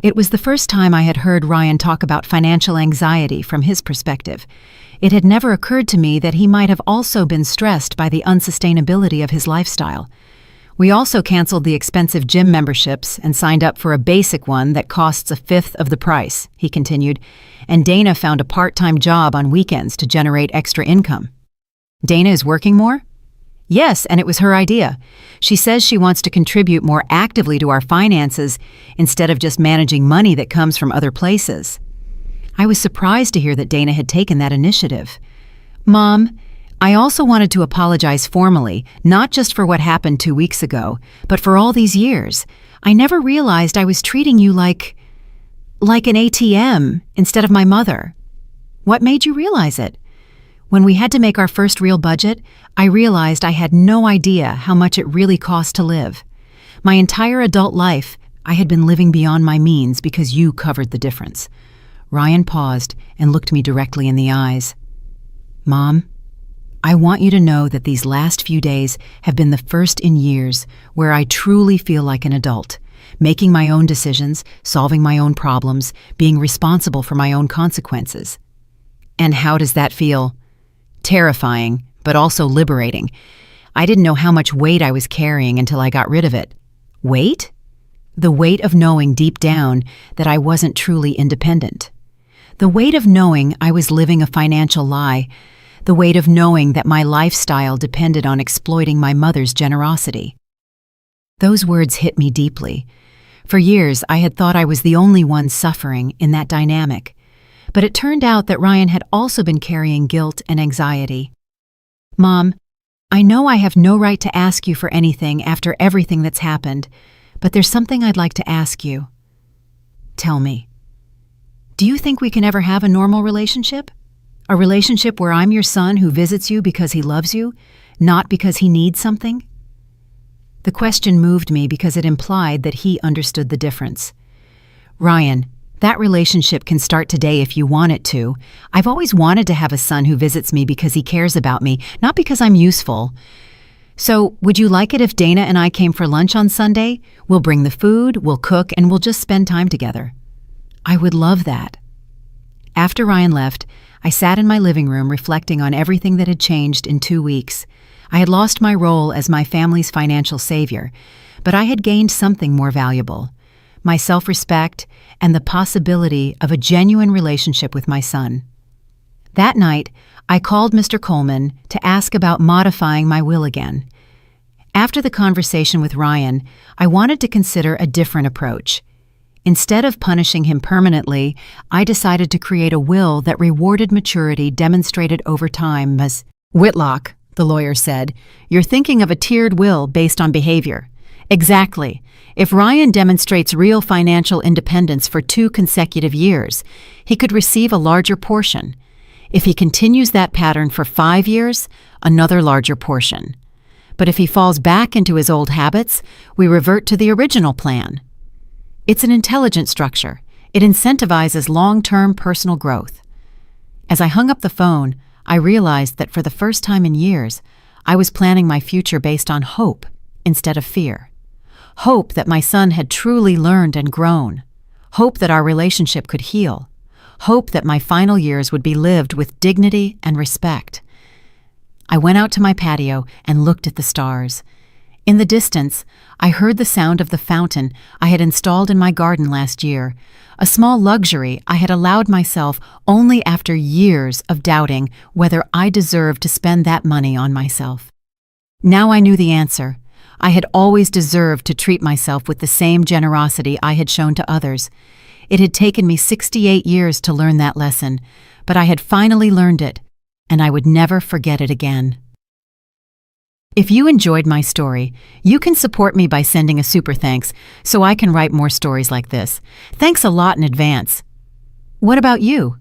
It was the first time I had heard Ryan talk about financial anxiety from his perspective. It had never occurred to me that he might have also been stressed by the unsustainability of his lifestyle. "We also canceled the expensive gym memberships and signed up for a basic one that costs a fifth of the price," he continued, "and Dana found a part-time job on weekends to generate extra income." "Dana is working more?" "Yes, and it was her idea. She says she wants to contribute more actively to our finances instead of just managing money that comes from other places." I was surprised to hear that Dana had taken that initiative. "Mom, I also wanted to apologize formally, not just for what happened 2 weeks ago, but for all these years. I never realized I was treating you like an ATM instead of my mother." "What made you realize it?" "When we had to make our first real budget, I realized I had no idea how much it really cost to live. My entire adult life, I had been living beyond my means because you covered the difference." Ryan paused and looked me directly in the eyes. "Mom, I want you to know that these last few days have been the first in years where I truly feel like an adult, making my own decisions, solving my own problems, being responsible for my own consequences." "And how does that feel?" "Terrifying, but also liberating. I didn't know how much weight I was carrying until I got rid of it." "Weight?" "The weight of knowing deep down that I wasn't truly independent. The weight of knowing I was living a financial lie. The weight of knowing that my lifestyle depended on exploiting my mother's generosity." Those words hit me deeply. For years, I had thought I was the only one suffering in that dynamic. But it turned out that Ryan had also been carrying guilt and anxiety. "Mom, I know I have no right to ask you for anything after everything that's happened, but there's something I'd like to ask you." "Tell me." "Do you think we can ever have a normal relationship? A relationship where I'm your son who visits you because he loves you, not because he needs something?" The question moved me because it implied that he understood the difference. "Ryan, that relationship can start today if you want it to. I've always wanted to have a son who visits me because he cares about me, not because I'm useful. So, would you like it if Dana and I came for lunch on Sunday? We'll bring the food, we'll cook, and we'll just spend time together. I would love that. After Ryan left, I sat in my living room reflecting on everything that had changed in 2 weeks. I had lost my role as my family's financial savior, but I had gained something more valuable: my self-respect and the possibility of a genuine relationship with my son. That night, I called Mr. Coleman to ask about modifying my will again. After the conversation with Ryan, I wanted to consider a different approach. Instead of punishing him permanently, I decided to create a will that rewarded maturity demonstrated over time. As Whitlock, the lawyer said, "You're thinking of a tiered will based on behavior." Exactly. If Ryan demonstrates real financial independence for 2 consecutive years, he could receive a larger portion. If he continues that pattern for 5 years, another larger portion. But if he falls back into his old habits, we revert to the original plan. It's an intelligent structure. It incentivizes long-term personal growth. As I hung up the phone, I realized that for the first time in years, I was planning my future based on hope instead of fear. Hope that my son had truly learned and grown. Hope that our relationship could heal. Hope that my final years would be lived with dignity and respect. I went out to my patio and looked at the stars. In the distance, I heard the sound of the fountain I had installed in my garden last year, a small luxury I had allowed myself only after years of doubting whether I deserved to spend that money on myself. Now I knew the answer. I had always deserved to treat myself with the same generosity I had shown to others. It had taken me 68 years to learn that lesson, but I had finally learned it, and I would never forget it again. If you enjoyed my story, you can support me by sending a super thanks so I can write more stories like this. Thanks a lot in advance. What about you?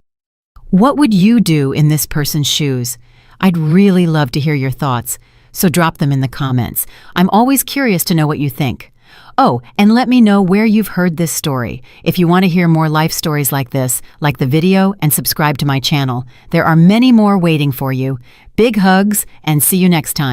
What would you do in this person's shoes? I'd really love to hear your thoughts, so drop them in the comments. I'm always curious to know what you think. Oh, and let me know where you've heard this story. If you want to hear more life stories like this, like the video and subscribe to my channel. There are many more waiting for you. Big hugs, and see you next time.